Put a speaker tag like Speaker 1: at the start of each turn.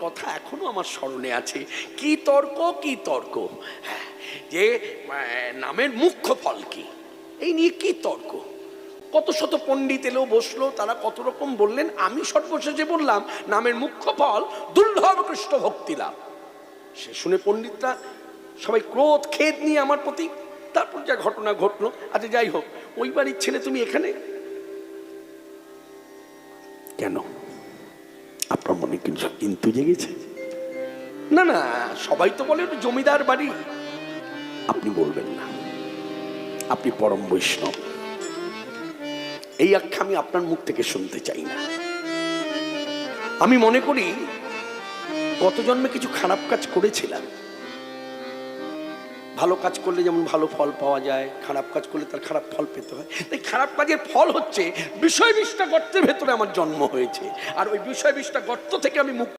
Speaker 1: কথা এখনো আমার স্মরণে আছে। কি তর্ক কি তর্ক, হ্যাঁ, যে নামের মুখ্য ফল কি, এই নিয়ে কি তর্ক। কত শত পণ্ডিত এলো বসলো, তারা কত রকম বললেন। আমি সর্বশেষে বললাম নামের মুখ্য ফল দুর্লভ কৃষ্ণ ভক্তি লাভ। সে শুনে পণ্ডিতরা সবাই ক্রোধ খেদ নিয়ে আমার প্রতি। তারপর যা ঘটনা ঘটলো, আচ্ছা যাই হোক, ওই বাড়ির ছেলে তুমি এখানে কেন? আপনার মনে কিন্তু জেগেছে? না না, সবাই তো বলে জমিদার বাড়ি। আপনি বলবেন না, আপনি পরম বৈষ্ণব, এই আখ্যা আমি আপনার মুখ থেকে শুনতে চাই না। আমি মনে করি গত জন্মে কিছু খারাপ কাজ করেছিলাম। ভালো কাজ করলে যেমন ভালো ফল পাওয়া যায়, খারাপ কাজ করলে তার খারাপ ফল পেতে হয়। তাই খারাপ কাজের ফল হচ্ছে বিষয় বিষ্ঠা গর্তের ভেতরে আমার জন্ম হয়েছে, আর ওই বিষয় বিষ্ঠা গর্ত থেকে আমি মুক্ত